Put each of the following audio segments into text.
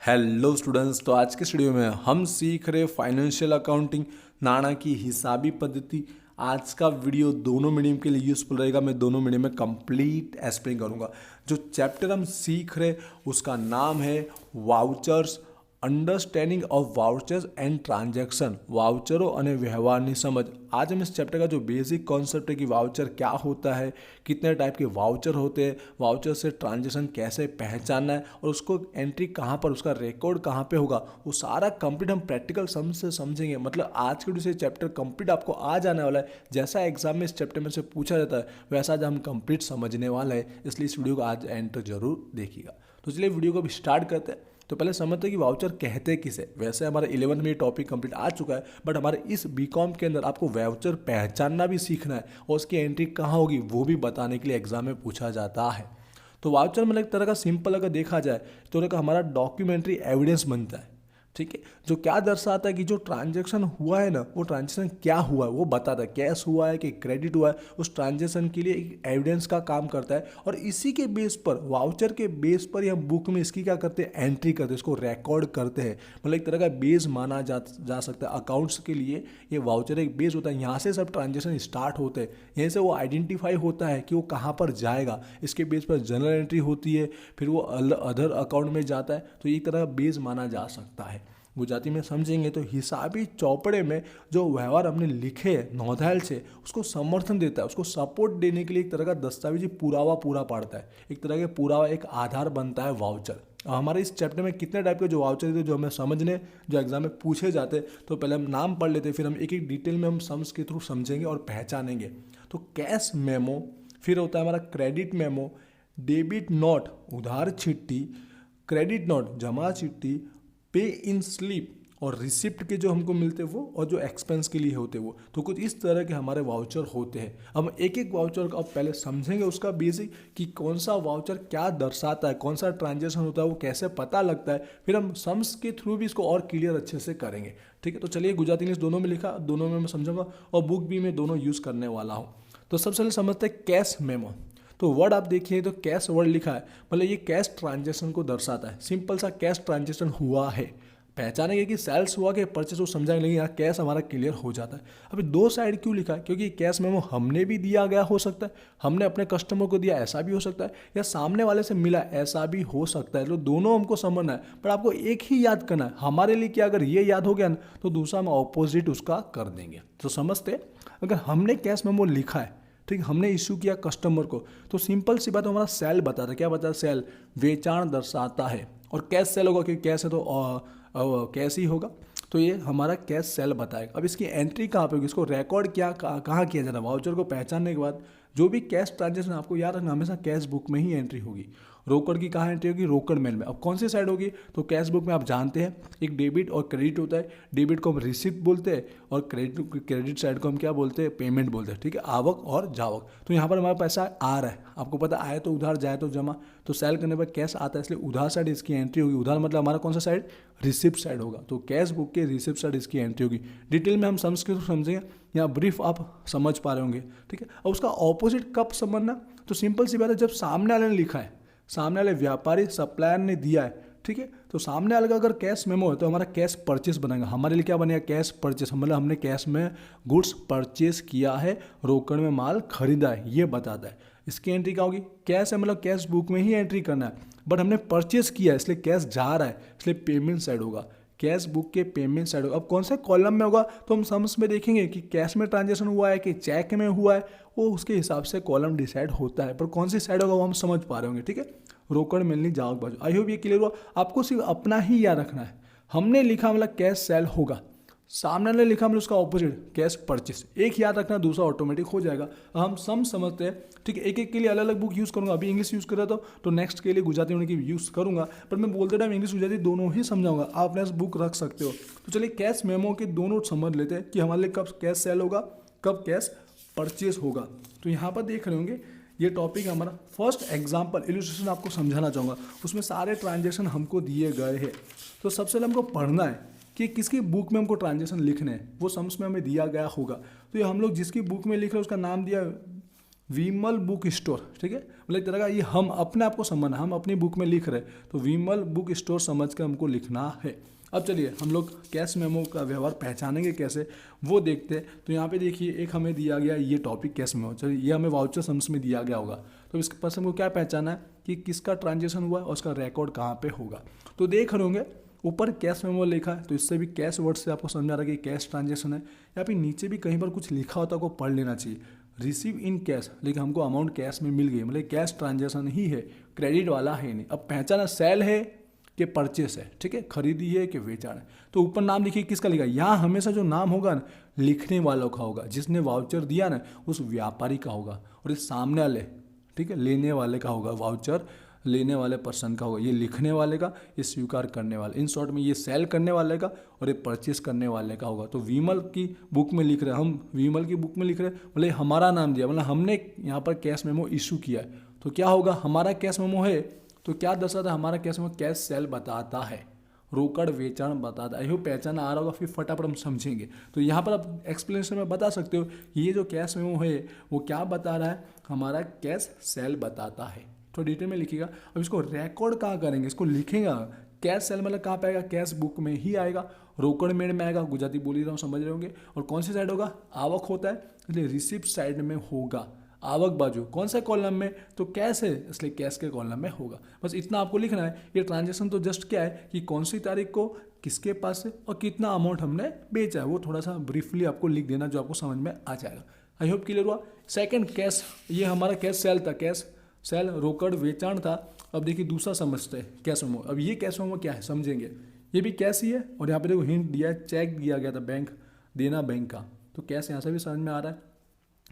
Hello students, तो आज के वीडियो में हम सीख रहे फाइनेंशियल अकाउंटिंग, नाणा की हिसाबी पद्धति। आज का वीडियो दोनों मीडियम के लिए यूज़फुल रहेगा। मैं दोनों मीडियम में कंप्लीट एक्सप्लेन करूंगा। जो चैप्टर हम सीख रहे उसका नाम है vouchers, understanding of vouchers and transaction, वाउचरों અને વ્યવહારની समझ। आज हम इस चैप्टर का जो बेसिक कॉन्सेप्ट है कि वाउचर क्या होता है, कितने टाइप के वाउचर होते हैं, वाउचर से ट्रांजैक्शन कैसे पहचानना है और उसको एंट्री कहाँ पर, उसका रिकॉर्ड कहाँ पे होगा, वो सारा कंप्लीट हम प्रैक्टिकल समझ से समझेंगे। मतलब आज के वीडियो से चैप्टर कंप्लीट आपको आ जाने वाला है। जैसा एग्जाम में इस चैप्टर में से पूछा जाता है वैसा आज हम कंप्लीट समझने वाला है, इसलिए इस वीडियो को आज एंड तक जरूर देखिएगा। तो चलिए वीडियो को अभी स्टार्ट करते हैं। तो पहले समझते हैं कि वाउचर कहते किसे। वैसे हमारा 11th में ये टॉपिक कंप्लीट आ चुका है, बट हमारे इस बीकॉम के अंदर आपको वाउचर पहचानना भी सीखना है और उसकी एंट्री कहाँ होगी वो भी बताने के लिए एग्जाम में पूछा जाता है। तो वाउचर मतलब एक तरह का सिंपल अगर देखा जाए तो एक हमारा डॉक्यूमेंट्री एविडेंस बनता है, ठीक है, जो क्या दर्शाता है कि जो ट्रांजैक्शन हुआ है ना, वो ट्रांजैक्शन क्या हुआ है वो बताता है, कैश हुआ है कि क्रेडिट हुआ है, उस ट्रांजैक्शन के लिए एक एविडेंस का काम करता है। और इसी के बेस पर, वाउचर के बेस पर हम बुक में इसकी क्या करते हैं, एंट्री करते हैं, इसको रिकॉर्ड करते हैं। मतलब एक तरह का बेस माना जा सकता है अकाउंट्स के लिए। ये वाउचर एक बेस होता है, यहाँ से सब ट्रांजेक्शन स्टार्ट होते हैं, यहीं से वो आइडेंटिफाई होता है कि वो कहाँ पर जाएगा। इसके बेस पर जनरल एंट्री होती है, फिर वो अदर अकाउंट में जाता है। तो एक तरह का बेस माना जा सकता है। गुजराती में समझेंगे तो हिसाबी चौपड़े में जो व्यवहार हमने लिखे नोंधायल से उसको समर्थन देता है, उसको सपोर्ट देने के लिए एक तरह का दस्तावेजी पुरावा पूरा पड़ता है, एक तरह के पुरावा, एक आधार बनता है वाउचर। हमारे इस चैप्टर में कितने टाइप के जो वाउचर थे जो हमें समझने, जो एग्जाम में पूछे जाते, तो पहले हम नाम पढ़ लेते, फिर हम एक एक डिटेल में हम सम्स के थ्रू समझेंगे और पहचानेंगे। तो कैश मेमो, फिर होता है हमारा क्रेडिट मेमो, डेबिट नोट उधार चिट्ठी, क्रेडिट नोट जमा चिट्ठी, पे इन स्लिप और रिसिप्ट के जो हमको मिलते हैं वो, और जो एक्सपेंस के लिए होते हैं वो। तो कुछ इस तरह के हमारे वाउचर होते हैं। अब एक एक वाउचर को अब पहले समझेंगे उसका बेसिक कि कौन सा वाउचर क्या दर्शाता है, कौन सा ट्रांजेक्शन होता है, वो कैसे पता लगता है। फिर हम सम्स के थ्रू भी इसको और क्लियर अच्छे से करेंगे, ठीक है। तो चलिए, गुजराती इंग्लिश दोनों में लिखा, दोनों में मैं समझूंगा और बुक भी मैं दोनों यूज़ करने वाला हूँ। तो सबसे पहले समझते हैं कैश मेमो। तो वर्ड आप देखिए तो कैश वर्ड लिखा है, मतलब ये कैश ट्रांजेक्शन को दर्शाता है। सिंपल सा कैश ट्रांजेक्शन हुआ है, पहचानेंगे कि सेल्स हुआ कि परचेस, वो समझाएंगे, लेकिन यहाँ कैश हमारा क्लियर हो जाता है। अभी दो साइड क्यों लिखा है, क्योंकि कैश मेमो हमने भी दिया गया हो सकता है, हमने अपने कस्टमर को दिया ऐसा भी हो सकता है, या सामने वाले से मिला ऐसा भी हो सकता है। तो दोनों हमको समझना है, पर आपको एक ही याद करना है। हमारे लिए क्या, अगर ये याद हो गया ना तो दूसरा हम ऑपोजिट उसका कर देंगे। तो समझते, अगर हमने कैश मेमो लिखा है, ठीक, हमने इश्यू किया कस्टमर को, तो सिंपल सी बात, हमारा सेल बताता है। क्या बताता है, सेल बेचान दर्शाता है। और कैश सेल होगा, क्योंकि कैश है तो कैश ही होगा, तो ये हमारा कैश सेल बताएगा। अब इसकी एंट्री कहाँ पे होगी, इसको रिकॉर्ड क्या कहाँ किया जाता है। वाउचर को पहचानने के बाद जो भी कैश ट्रांजेक्शन, आपको याद रखना, हमेशा कैश बुक में ही एंट्री होगी। रोकड़ की कहाँ एंट्री होगी, रोकड़ मेल में। अब कौन सी साइड होगी, तो कैश बुक में आप जानते हैं एक डेबिट और क्रेडिट होता है। डेबिट को हम रिसिप्ट बोलते हैं और क्रेडिट साइड को हम क्या बोलते हैं, पेमेंट बोलते हैं, ठीक है, आवक और जावक। तो यहाँ पर हमारा पैसा आ रहा है, आपको पता, आए तो उधार, जाए तो जमा। तो सेल करने पर कैश आता है, इसलिए उधार साइड इसकी एंट्री होगी। उधार मतलब हमारा कौन सा साइड, रिसिप्ट साइड होगा। तो कैश बुक के रिसिप्ट साइड इसकी एंट्री होगी। डिटेल में हम समझेंगे, यहाँ ब्रीफ आप समझ पा रहे होंगे, ठीक है। और उसका ऑपोजिट कब समझना, तो सिंपल सी बात है, जब सामने वाले ने लिखा है, सामने वाले व्यापारी सप्लायर ने दिया है, ठीक है, तो सामने वाले का अगर कैश मेमो है तो हमारा कैश परचेस बनेगा। हमारे लिए क्या बनेगा, कैश परचेस, मतलब हमने कैश में गुड्स परचेस किया है, रोकड़ में माल खरीदा है, ये बताता है। इसकी एंट्री क्या होगी, कैश है मतलब कैश बुक में ही एंट्री करना है, बट हमने परचेस किया है इसलिए कैश जा रहा है, इसलिए पेमेंट साइड होगा। कैश बुक के पेमेंट साइड होगा। अब कौन से कॉलम में होगा, तो हम सम्स में देखेंगे कि कैश में ट्रांजेक्शन हुआ है कि चेक में हुआ है, वो उसके हिसाब से कॉलम डिसाइड होता है। पर कौन सी साइड होगा वो हम समझ पा रहे होंगे, ठीक है। रोकड़ मिलनी जावक बाजू। आई होप ये क्लियर हुआ। आपको सिर्फ अपना ही याद रखना है। हमने लिखा मतलब कैश सेल होगा, सामने ने लिखा मतलब उसका ऑपोजिट कैश परचेस। एक याद रखना, दूसरा ऑटोमेटिक हो जाएगा। हम सम समझते हैं, ठीक है। एक एक के लिए अलग अलग बुक यूज़ करूंगा। अभी इंग्लिश यूज़ कर रहा था तो नेक्स्ट के लिए गुजराती होने की यूज़ करूंगा, पर मैं बोलते टाइम इंग्लिश गुजराती दोनों ही समझाऊंगा। आप अपने बुक रख सकते हो। तो चलिए कैश मेमो के दोनों समझ लेते हैं कि हमारे लिए कब कैश सेल होगा, कब कैश परचेस होगा। तो यहाँ पर देख रहे होंगे ये टॉपिक हमारा फर्स्ट एग्जाम्पल इलस्ट्रेशन आपको समझाना चाहूँगा। उसमें सारे ट्रांजेक्शन हमको दिए गए हैं। तो सबसे पहले हमको पढ़ना है कि किसकी बुक में हमको ट्रांजेक्शन लिखने हैं, वो सम्स में हमें दिया गया होगा। तो ये हम लोग जिसकी बुक में लिख रहे हैं उसका नाम दिया विमल बुक स्टोर, ठीक है, मतलब एक तरह का ये हम अपने आप को समझना, हम अपनी बुक में लिख रहे हैं तो विमल बुक स्टोर समझ कर हमको लिखना है। अब चलिए हम लोग कैश मेमो का व्यवहार पहचानेंगे कैसे वो देखते हैं। तो यहाँ पे देखिए एक हमें दिया गया ये टॉपिक कैश मेमो, चलिए ये हमें वाउचर सम्स में दिया गया होगा, तो इसके पास हमको क्या पहचाना है कि किसका ट्रांजेक्शन हुआ है और उसका रिकॉर्ड कहाँ पे होगा। तो देख रहे होंगे ऊपर कैश मेमो लिखा है, तो इससे भी कैश वर्ड से आपको समझ आ रहा है कि कैश ट्रांजेक्शन है। या फिर नीचे भी कहीं पर कुछ लिखा होता है को पढ़ लेना चाहिए, रिसीव इन कैश, लेकिन हमको अमाउंट कैश में मिल गई, मतलब कैश ट्रांजेक्शन ही है, क्रेडिट वाला है नहीं। अब पहचाना सेल है कि परचेस है, ठीक है, खरीदी है कि बेचान है। तो ऊपर नाम लिखिए किसका लिखा है, यहाँ हमेशा जो नाम होगा ना लिखने वालों का होगा, जिसने वाउचर दिया ना उस व्यापारी का होगा, और इस सामने वाले, ठीक है, लेने वाले का होगा, वाउचर लेने वाले पर्सन का होगा, ये लिखने वाले का, ये स्वीकार करने वाले, इन शॉर्ट में ये सेल करने वाले का और ये परचेस करने वाले का होगा। तो विमल की बुक में लिख रहे हैं हम, विमल की बुक में लिख रहे हैं, मतलब हमारा नाम दिया, मतलब हमने यहाँ पर कैश मेमो इशू किया है, तो क्या होगा, हमारा कैश मेमो है तो क्या दर्शाता है, हमारा कैश मेमो कैश सेल बताता है, रोकड़ वेचाण बताता है। पहचान आ रहा होगा, फिर फटाफट हम समझेंगे। तो यहाँ पर आप एक्सप्लेनेशन में बता सकते हो ये जो कैश मेमो है वो क्या बता रहा है, हमारा कैश सेल बताता है। तो डिटेल में लिखिएगा। अब इसको रिकॉर्ड कहाँ करेंगे, इसको लिखेगा कैश सेल, मतलब कहाँ पे आएगा, कैश बुक में ही आएगा, रोकड़ मेड़ में आएगा, गुजराती बोल ही रहा हूँ समझ रहे होंगे। और कौन सी साइड होगा, आवक होता है इसलिए रिसिप्ट साइड में होगा, आवक बाजू कौन से कॉलम में, तो कैश है इसलिए कैश के कॉलम में होगा। बस इतना आपको लिखना है। ये ट्रांजेक्शन तो जस्ट क्या है कि कौन सी तारीख को किसके पास है और कितना अमाउंट हमने बेचा है, वो थोड़ा सा ब्रीफली आपको लिख देना जो आपको समझ में आ जाएगा। आई होप क्लियर हुआ। सेकंड कैश, ये हमारा कैश सेल था, कैश सेल रोकड़ वेचाण था। अब देखिए दूसरा समझते हैं कैश मेमो। अब ये कैश मेमो क्या है समझेंगे, ये भी कैश ही है, और यहाँ पे देखो हिंट दिया है, चेक दिया गया था बैंक देना बैंक का, तो कैश यहाँ से भी समझ में आ रहा है।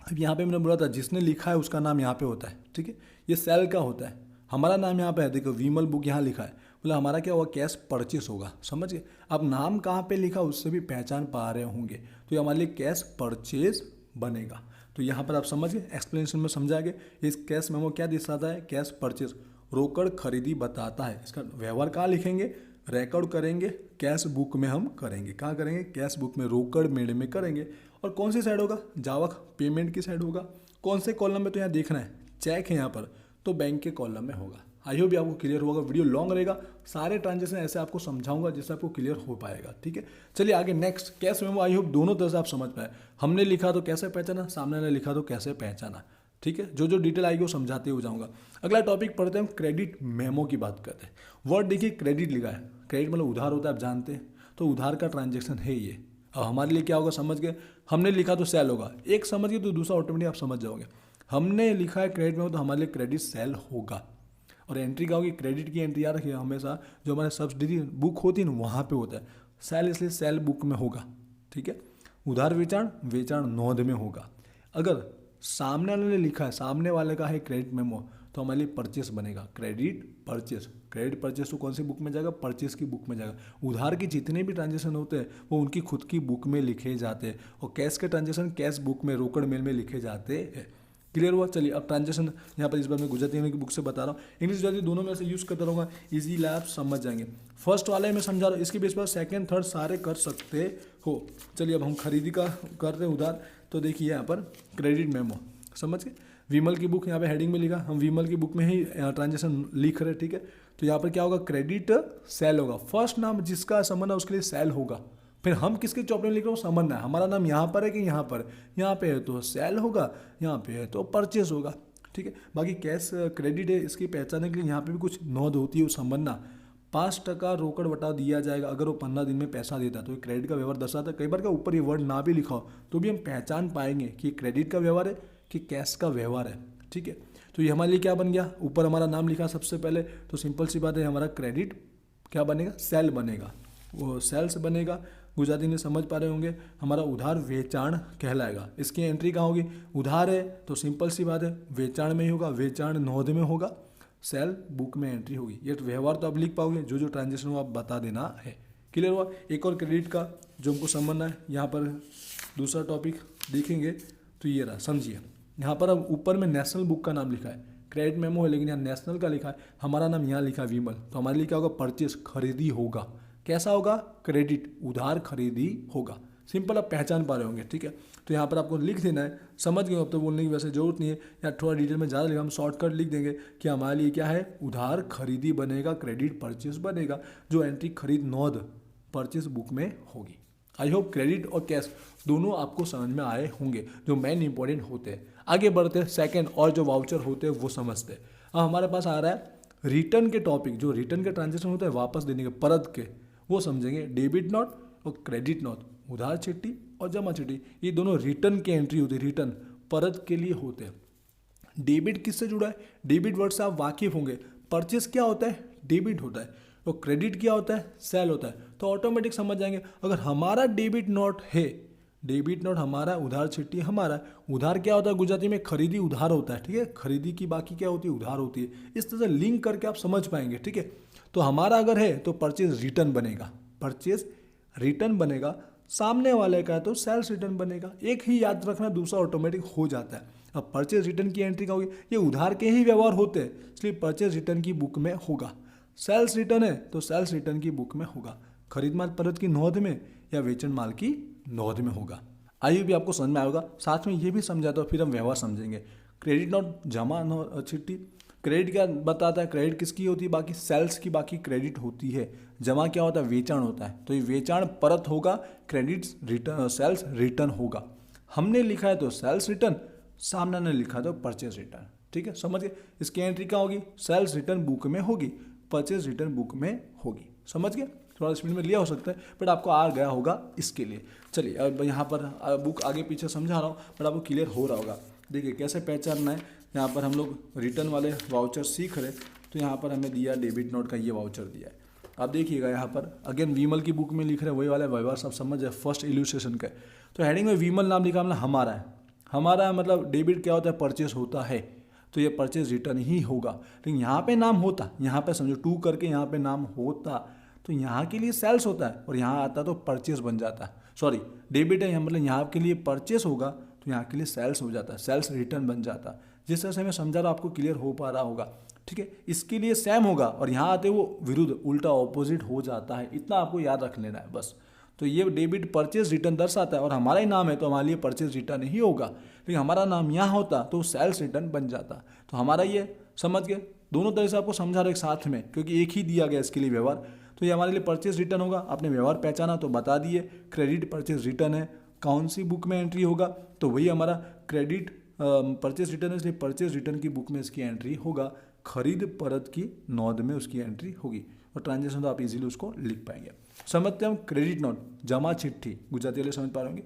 अब यहाँ पे मैंने बोला था जिसने लिखा है उसका नाम यहाँ पे होता है, ठीक है, ये सेल का होता है, हमारा नाम यहाँ पे है, देखो विमल बुक यहाँ लिखा है, बोला हमारा क्या होगा, कैश परचेस होगा, समझ गए। अब नाम कहाँ पे लिखा उससे भी पहचान पा रहे होंगे, तो ये हमारे लिए कैश परचेज बनेगा। तो यहाँ पर आप समझ गए, एक्सप्लेनेशन में समझाएंगे। इस कैश मेमो क्या दिखाता है, कैश परचेज रोकड़ खरीदी बताता है। इसका व्यवहार कहाँ लिखेंगे, रिकॉर्ड करेंगे, कैश बुक में हम करेंगे, कहाँ करेंगे, कैश बुक में रोकड़ मेड़ में करेंगे। और कौन सी साइड होगा, जावक पेमेंट की साइड होगा। कौन से कॉलम में, तो यहाँ देखना है, चेक है यहाँ पर, तो बैंक के कॉलम में होगा। आई होप भी आपको क्लियर होगा। वीडियो लॉन्ग रहेगा, सारे ट्रांजेक्शन ऐसे आपको समझाऊंगा जिससे आपको क्लियर हो पाएगा, ठीक है। चलिए आगे next cash memo. I hope दोनों तरह से आप समझ पाए, हमने लिखा तो कैसे पहचाना, सामने ने लिखा तो कैसे पहचाना, ठीक है। जो जो डिटेल आएगी वो समझाते हुए जाऊंगा। अगला टॉपिक पढ़ते हैं हम, क्रेडिट मेमो की बात करते हैं। वर्ड देखिए क्रेडिट लिखा है, क्रेडिट मतलब उधार होता है, आप जानते हैं, तो उधार का ट्रांजेक्शन है ये। अब हमारे लिए क्या होगा समझ गए, हमने लिखा तो सेल होगा, एक समझ गए तो दूसरा ऑटोमेटिक आप समझ जाओगे। हमने लिखा है क्रेडिट में, तो हमारे लिए क्रेडिट सेल होगा। और एंट्री क्या होगी, क्रेडिट की एंट्री याद रखिए हमेशा जो हमारे सब्सिडी बुक होती है ना वहाँ पे होता है सेल, इसलिए सेल बुक में होगा, ठीक है। उधार वेचाण, वेचाण नोंद में होगा। अगर सामने वाले ने लिखा है, सामने वाले का है क्रेडिट मेमो, तो हमारे लिए परचेस बनेगा, क्रेडिट परचेस। क्रेडिट परचेस तो कौन सी बुक में जाएगा, परचेस की बुक में जाएगा। उधार के जितने भी ट्रांजेक्शन होते हैं वो उनकी खुद की बुक में लिखे जाते हैं, और कैश के ट्रांजेक्शन कैश बुक में रोकड़ मेल में लिखे जाते हैं। क्लियर हुआ। चलिए अब ट्रांजेक्शन यहाँ पर इस बार मैं गुजराती की बुक से बता रहा हूँ, इंग्लिश गुजराती दोनों में से यूज़ करता रहूँगा, इजीली आप समझ जाएंगे। फर्स्ट वाले में समझा रहा हूँ, इसके बेस पर सेकंड थर्ड सारे कर सकते हो। चलिए अब हम खरीदी का करते हैं उधार, तो देखिए यहाँ पर क्रेडिट मेमो समझ के, विमल की बुक यहाँ पे हेडिंग में लिखा, हम विमल की बुक में ही ट्रांजेक्शन लिख रहे हैं, ठीक है। तो यहाँ पर क्या होगा, क्रेडिट सेल होगा, फर्स्ट नाम जिसका संबंध है उसके लिए सेल होगा। फिर हम किसके चौपड़े में लिख रहे हो समझना है, हमारा नाम यहाँ पर है कि यहाँ पर, यहाँ पे है तो सेल होगा, यहाँ पे है तो परचेस होगा, ठीक है। बाकी कैश क्रेडिट है, इसकी पहचानने के लिए यहाँ पे भी कुछ नोंद होती है, वो समझना। 5% रोकड़ बटा दिया जाएगा अगर वो 15 दिन में पैसा देता है, तो ये क्रेडिट का व्यवहार दर्शाता है। कई बार क्या ऊपर ये वर्ड ना भी लिखा हो तो भी हम पहचान पाएंगे कि क्रेडिट का व्यवहार है कि कैश का व्यवहार है, ठीक है। तो ये हमारे लिए क्या बन गया, ऊपर हमारा नाम लिखा सबसे पहले, तो सिंपल सी बात है हमारा क्रेडिट क्या बनेगा, सेल बनेगा, वो सेल्स बनेगा। गुजराती में समझ पा रहे होंगे, हमारा उधार वेचाण कहलाएगा। इसकी एंट्री कहाँ होगी, उधार है तो सिंपल सी बात है वेचाण में ही होगा, वेचाण नोंद में होगा, सेल बुक में एंट्री होगी। ये व्यवहार तो आप लिख पाओगे, जो जो ट्रांजेक्शन हो आप बता देना है। क्लियर हुआ। एक और क्रेडिट का जो हमको समझना है, यहाँ पर दूसरा टॉपिक देखेंगे तो ये रहा, समझिए। यहाँ पर अब ऊपर में नेशनल बुक का नाम लिखा है, क्रेडिट मेमो है लेकिन यहाँ नेशनल का लिखा है, हमारा नाम यहाँ लिखा है विमल, तो हमारे लिए क्या होगा, परचेस खरीदी होगा। कैसा होगा, क्रेडिट उधार खरीदी होगा। सिंपल आप पहचान पा रहे होंगे, ठीक है। तो यहाँ पर आपको लिख देना है, समझ गए, अब तो बोलने की वैसे जरूरत नहीं है, या थोड़ा डिटेल में ज़्यादा लिखा, हम शॉर्टकट लिख देंगे कि हमारे लिए क्या है, उधार खरीदी बनेगा, क्रेडिट परचेस बनेगा, जो एंट्री खरीद नोंद परचेस बुक में होगी। आई होप क्रेडिट और कैश दोनों आपको समझ में आए होंगे, जो मेन इंपॉर्टेंट होते हैं। आगे बढ़ते हैं, सेकंड और जो वाउचर होते हैं वो समझते हैं। अब हमारे पास आ रहा है रिटर्न के टॉपिक, जो रिटर्न के ट्रांजेक्शन होते हैं वापस देने के, परत के, वो समझेंगे। डेबिट नोट और क्रेडिट नोट, उधार चिट्ठी और जमा चिट्ठी, ये दोनों रिटर्न की एंट्री होती है, रिटर्न परत के लिए होते हैं। डेबिट किससे जुड़ा है, डेबिट वर्ड से आप वाकिफ होंगे। परचेस क्या होता है, डेबिट होता है, और क्रेडिट क्या होता है, सेल होता है। तो ऑटोमेटिक समझ जाएंगे, अगर हमारा डेबिट नोट है, डेबिट नोट हमारा, उधार चिट्ठी हमारा, उधार क्या होता है गुजराती में, खरीदी उधार होता है, ठीक है। खरीदी की बाकी क्या होती है, उधार होती है। इस तरह से लिंक करके आप समझ पाएंगे, ठीक है। तो हमारा अगर है तो परचेज रिटर्न बनेगा, परचेज रिटर्न बनेगा। सामने वाले का है तो सेल्स रिटर्न बनेगा। एक ही याद रखना, दूसरा ऑटोमेटिक हो जाता है। अब परचेज रिटर्न की एंट्री का होगी, ये उधार के ही व्यवहार होते हैं, इसलिए परचेज रिटर्न की बुक में होगा। सेल्स रिटर्न है तो सेल्स रिटर्न की बुक में होगा। खरीद माल परत की नोंद में या वेचन माल की नोंद में होगा। आइए भी आपको समझ में आएगा। साथ में ये भी समझाता हूँ, फिर हम व्यवहार समझेंगे। क्रेडिट नोट, जमा चिट्ठी, क्रेडिट क्या बताता है, क्रेडिट किसकी होती है, बाकी सेल्स की बाकी क्रेडिट होती है। जमा क्या होता है, वेचाण होता है, तो ये वेचाण परत होगा, क्रेडिट रिटर्न, सेल्स रिटर्न होगा। हमने लिखा है तो सेल्स रिटर्न, सामने ने लिखा है तो परचेज रिटर्न, ठीक है, समझ गए। इसकी एंट्री क्या होगी, सेल्स रिटर्न बुक में होगी, परचेज रिटर्न बुक में होगी, समझ गए। थोड़ा स्पीड में लिया हो सकता है, बट आपको आ गया होगा इसके लिए। चलिए अब यहाँ पर बुक आगे पीछे समझा रहा हूँ, बट आपको क्लियर हो रहा होगा। देखिए कैसे पहचानना है। यहाँ पर हम लोग रिटर्न वाले वाउचर सीख रहे, तो यहाँ पर हमें दिया डेबिट नोट का ये वाउचर दिया है। आप देखिएगा यहाँ पर अगेन विमल की बुक में लिख रहे हैं, वही वाला व्यवहार सब समझ जाए फर्स्ट इल्यूस्ट्रेशन का। तो हेडिंग में विमल नाम लिखा, मतलब हमारा है, हमारा है मतलब डेबिट क्या होता है, परचेस होता है, तो ये परचेज रिटर्न ही होगा। लेकिन यहाँ पे नाम होता, यहाँ पे समझो टू करके यहाँ पे नाम होता, तो यहाँ के लिए सेल्स होता है, और यहाँ आता तो परचेस बन जाता है। सॉरी, डेबिट है मतलब यहाँ के लिए परचेस होगा, तो यहाँ के लिए सेल्स हो जाता है, सेल्स रिटर्न बन जाता। जिस तरह से मैं समझा रहा हूँ आपको क्लियर हो पा रहा होगा, ठीक है। इसके लिए सेम होगा, और यहाँ आते वो विरुद्ध, उल्टा ऑपोजिट हो जाता है, इतना आपको याद रख लेना है बस। तो ये डेबिट परचेज रिटर्न दर्शाता है, और हमारा ही नाम है तो हमारे लिए परचेज रिटर्न ही होगा। लेकिन हमारा नाम यहाँ होता तो सेल्स रिटर्न बन जाता। तो हमारा ये समझ गए, दोनों तरह से आपको समझा रहे एक साथ में, क्योंकि एक ही दिया गया इसके लिए व्यवहार। तो ये हमारे लिए परचेज रिटर्न होगा। आपने व्यवहार पहचाना तो बता दिए, क्रेडिट परचेज रिटर्न है, कौन सी बुक में एंट्री होगा, तो वही हमारा क्रेडिट परचेज रिटर्न है, इसलिए परचेज रिटर्न की बुक में इसकी एंट्री होगा, खरीद परत की नोंद में उसकी एंट्री होगी, और ट्रांजेक्शन तो आप इजीली उसको लिख पाएंगे। समझते हैं हम क्रेडिट नोट, जमा चिट्ठी, गुजराती वाले समझ पा रहे होंगे।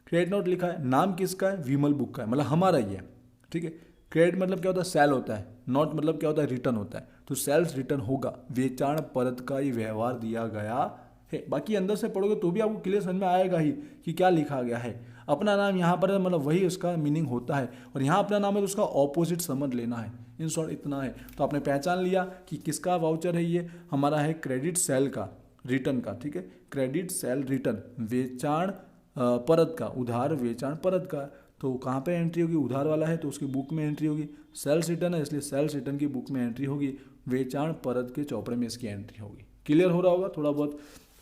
क्रेडिट नोट लिखा है, नाम किसका है, विमल बुक का है, मतलब हमारा ही है, ठीक है। क्रेडिट मतलब क्या होता है, सेल होता है, नोट मतलब क्या होता है, रिटर्न होता है, तो सेल्स रिटर्न होगा, वेचाण परत का ये व्यवहार दिया गया है। बाकी अंदर से पढ़ोगे तो भी आपको क्लियर समझ में आएगा ही कि क्या लिखा गया है। अपना नाम यहाँ पर है मतलब वही उसका मीनिंग होता है, और यहाँ अपना नाम है तो उसका ऑपोजिट समझ लेना है। इन शॉर्ट इतना है। तो आपने पहचान लिया कि किसका वाउचर है, ये हमारा है क्रेडिट सेल का, रिटर्न का, ठीक है। क्रेडिट सेल रिटर्न, वेचाण परत का, उधार वेचाण परत का, तो कहाँ पे एंट्री होगी, उधार वाला है तो उसकी बुक में एंट्री होगी। सेल्स रिटर्न है इसलिए सेल्स रिटर्न की बुक में एंट्री होगी, वेचाण परत के चौपड़े में इसकी एंट्री होगी। क्लियर हो रहा होगा थोड़ा बहुत।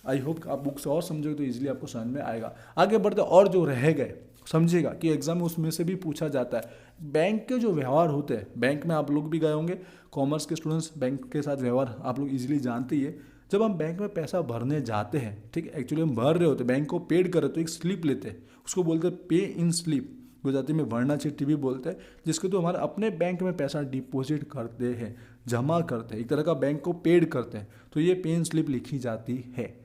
आई होप आप बुक से और समझोगे तो इजीली आपको समझ में आएगा। आगे बढ़ते और जो रह गए समझिएगा कि एग्जाम में उसमें से भी पूछा जाता है। बैंक के जो व्यवहार होते हैं, बैंक में आप लोग भी गए होंगे, कॉमर्स के स्टूडेंट्स बैंक के साथ व्यवहार आप लोग इजीली जानते ही है। जब हम बैंक में पैसा भरने जाते हैं, ठीक है, एक्चुअली हम भर रहे होते, बैंक को पेड कर रहे तो एक स्लिप लेते हैं, उसको बोलते हैं पे इन स्लिप, गुजराती में भरना चिट्ठी भी बोलते हैं, जिसको तो हमारे अपने बैंक में पैसा डिपॉजिट करते हैं, जमा करते हैं, एक तरह का बैंक को पेड करते हैं, तो ये पे इन स्लिप लिखी जाती है।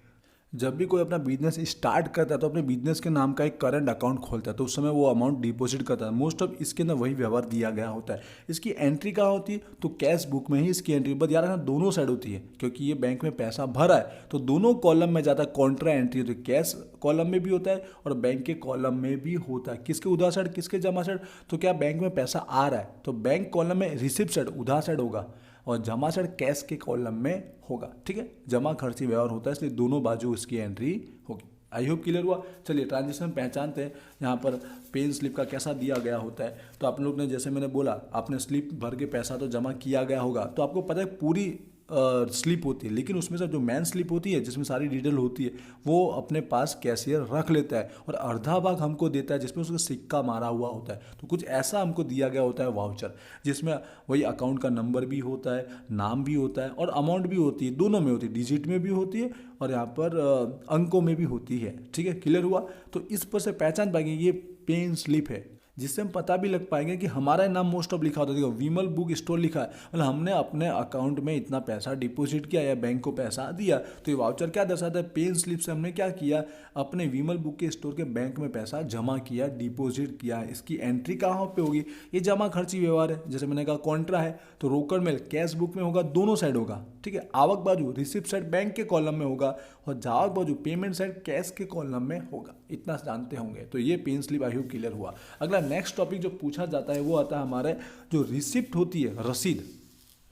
जब भी कोई अपना बिजनेस स्टार्ट करता है तो अपने बिजनेस के नाम का एक करंट अकाउंट खोलता है, तो उस समय वो अमाउंट डिपॉजिट करता है। मोस्ट ऑफ इसके अंदर वही व्यवहार दिया गया होता है। इसकी एंट्री कहाँ होती है, तो कैश बुक में ही इसकी एंट्री, बस याद रखना दोनों साइड होती है, क्योंकि ये बैंक में पैसा भरा है तो दोनों कॉलम में जाता है। कॉन्ट्रा एंट्री तो कैश कॉलम में भी होता है और बैंक के कॉलम में भी होता है। किसके उधार साइड, किसके जमा साइड, तो क्या बैंक में पैसा आ रहा है तो बैंक कॉलम में रिसिप्ट साइड, उधार साइड होगा, और जमा साइड कैश के कॉलम में होगा, ठीक है। जमा खर्ची व्यवहार होता है इसलिए दोनों बाजू इसकी एंट्री होगी। आई होप क्लियर हुआ। चलिए ट्रांजेक्शन पहचानते हैं। यहाँ पर पेन स्लिप का कैसा दिया गया होता है, तो आप लोग ने जैसे मैंने बोला, आपने स्लिप भर के पैसा तो जमा किया गया होगा, तो आपको पता है पूरी स्लिप होती है, लेकिन उसमें से जो मेन स्लिप होती है जिसमें सारी डिटेल होती है वो अपने पास कैशियर रख लेता है और आधा भाग हमको देता है जिसमें उसका सिक्का मारा हुआ होता है। तो कुछ ऐसा हमको दिया गया होता है वाउचर, जिसमें वही अकाउंट का नंबर भी होता है, नाम भी होता है और अमाउंट भी होती है, दोनों में होती है, डिजिट में भी होती है और यहाँ पर अंकों में भी होती है। ठीक है, क्लियर हुआ। तो इस पर से पहचान पाएंगे ये पेन स्लिप है, जिससे हम पता भी लग पाएंगे कि हमारा नाम मोस्ट ऑफ लिखा होता है। देखो विमल बुक स्टोर लिखा है, मतलब हमने अपने अकाउंट में इतना पैसा डिपॉजिट किया या बैंक को पैसा दिया। तो ये वाउचर क्या दर्शाता है, पेन स्लिप से हमने क्या किया, अपने विमल बुक के स्टोर के बैंक में पैसा जमा किया, डिपॉजिट किया है। इसकी एंट्री कहाँ पे होगी, ये जमा खर्ची व्यवहार है। जैसे मैंने कहा कॉन्ट्रा है तो रोकड़ में कैश बुक में होगा, दोनों साइड होगा। ठीक है, आवक बाजू रिसिप्ट साइड बैंक के कॉलम में होगा और जावक बाजू पेमेंट साइड कैश के कॉलम में होगा। इतना जानते होंगे। तो ये pen slip I hope clear हुआ। अगला नेक्स्ट टॉपिक जो पूछा जाता है वो आता है हमारे जो रिसिप्ट होती है, रसीद।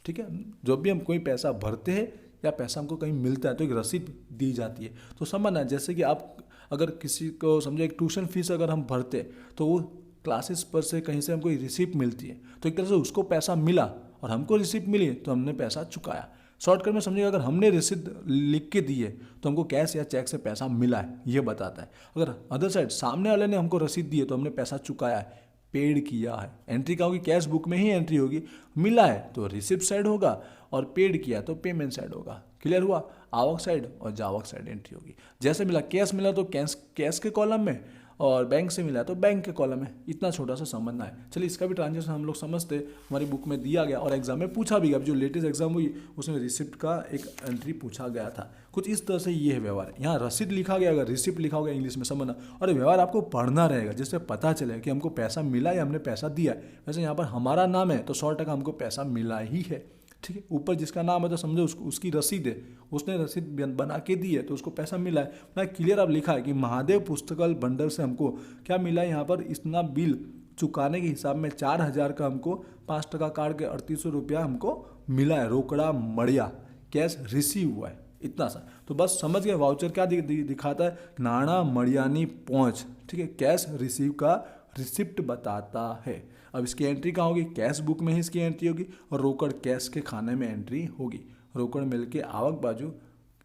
ठीक है, जब भी हम कोई पैसा भरते हैं या पैसा हमको कहीं मिलता है तो एक रसीद दी जाती है। तो समझना, जैसे कि आप अगर किसी को समझो एक ट्यूशन फीस अगर हम भरते तो वो क्लासेस पर से कहीं से हमको रिसिप्ट मिलती है, तो एक तरह से उसको पैसा मिला और हमको रिसिप्ट मिली तो हमने पैसा चुकाया। शॉर्टकट में समझिएगा, अगर हमने रसीद लिख के दी है तो हमको कैश या चेक से पैसा मिला है, ये बताता है। अगर अदर साइड सामने वाले ने हमको रसीद दी है तो हमने पैसा चुकाया है, पेड किया है। एंट्री क्या होगी, कैश बुक में ही एंट्री होगी। मिला है तो रिसिप्ट साइड होगा और पेड किया तो पेमेंट साइड होगा। क्लियर हुआ। आवक साइड और जावक साइड एंट्री होगी। जैसे मिला, कैश मिला तो कैश के कॉलम में और बैंक से मिला तो बैंक के कॉलम में। इतना छोटा सा समझना है। चलिए, इसका भी ट्रांजेक्शन हम लोग समझते, हमारी बुक में दिया गया और एग्जाम में पूछा भी गया। जो लेटेस्ट एग्जाम हुई उसमें रिसिप्ट का एक एंट्री पूछा गया था। कुछ इस तरह से ये है व्यवहार। यहाँ रसीद लिखा गया, अगर रिसिप्ट लिखा होगा इंग्लिश में समझना, और व्यवहार आपको पढ़ना रहेगा जिससे पता चले कि हमको पैसा मिला या हमने पैसा दिया। वैसे यहाँ पर हमारा नाम है तो 100% हमको पैसा मिला ही है। ठीक है, ऊपर जिसका नाम है तो समझो उसकी रसीद है, उसने रसीद बना के दी है तो उसको पैसा मिला है ना। क्लियर अब लिखा है कि महादेव पुस्तकालय बंडल से हमको क्या मिला है, यहाँ पर इतना बिल चुकाने के हिसाब में 4000 का हमको 5% काट के 3800 रुपया हमको मिला है, रोकड़ा मड़िया कैश रिसीव हुआ है। इतना सा तो बस समझ गए। वाउचर क्या दिखाता है, नाणा मड़ियानी पहुँच। ठीक है, कैश रिसीव का रिसिप्ट बताता है। अब इसकी एंट्री कहाँ होगी, कैश बुक में ही इसकी एंट्री होगी और रोकड़ कैश के खाने में एंट्री होगी। रोकड़ मिल के आवक बाजू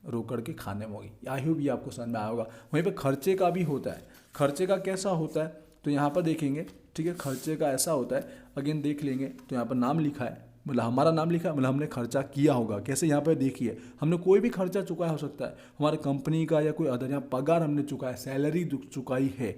रोकड़ के खाने में होगी। आई होप ये आपको समझ में आया होगा। वहीं पे खर्चे का भी होता है। खर्चे का कैसा होता है तो यहाँ पर देखेंगे। ठीक है, खर्चे का ऐसा होता है, अगेन देख लेंगे तो यहाँ पर नाम लिखा है, मतलब हमारा नाम लिखा है, मतलब हमने खर्चा किया होगा। कैसे, यहाँ पर देखिए, हमने कोई भी खर्चा चुकाया हो सकता है, हमारे कंपनी का या कोई अदर। यहाँ पगार हमने चुकाया, सैलरी चुकाई है।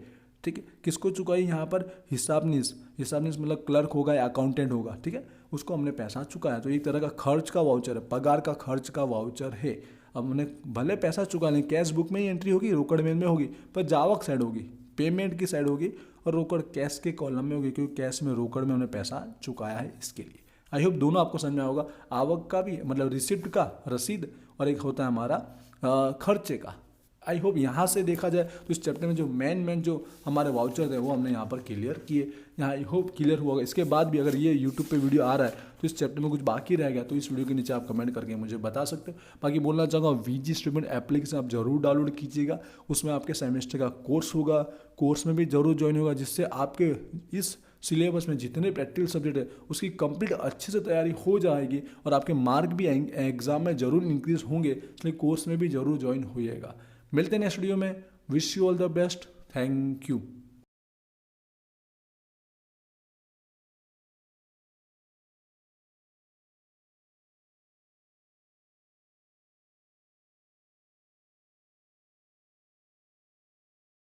ठीक है, किसको चुकाई, यहाँ पर हिसाबनीस मतलब क्लर्क होगा या अकाउंटेंट होगा। ठीक है, उसको हमने पैसा चुकाया। तो एक तरह का खर्च का वाउचर है, पगार का खर्च का वाउचर है। अब हमने भले पैसा चुका लें, कैश बुक में ही एंट्री होगी, रोकड़ में होगी, पर जावक साइड होगी, पेमेंट की साइड होगी और रोकड़ कैश के कॉलम में होगी, क्योंकि कैश में रोकड़ में हमने पैसा चुकाया है इसके लिए। आई होप दोनों आपको समझ में होगा। आवक का भी मतलब रिसिप्ट का, रसीद, और एक होता है हमारा खर्चे का। आई होप यहाँ से देखा जाए तो इस चैप्टर में जो मेन जो हमारे वाउचर थे वो हमने यहाँ पर क्लियर किए। यहाँ आई होप क्लियर हुआ होगा। इसके बाद भी अगर ये यूट्यूब पे वीडियो आ रहा है तो इस चैप्टर में कुछ बाकी रह गया तो इस वीडियो के नीचे आप कमेंट करके मुझे बता सकते हो। बाकी बोलना चाहूँगा, वीजी स्टूडेंट एप्लीकेशन आप जरूर डाउनलोड कीजिएगा। उसमें आपके सेमेस्टर का कोर्स होगा, कोर्स में भी जरूर ज्वाइन होगा, जिससे आपके इस सिलेबस में जितने प्रैक्टिकल सब्जेक्ट है उसकी कंप्लीट अच्छे से तैयारी हो जाएगी और आपके मार्क भी एग्जाम में जरूर इंक्रीज होंगे। इसलिए कोर्स में भी जरूर ज्वाइन होइएगा। मिलते हैं नेक्स्ट वीडियो में। Wish you all the best. Thank you.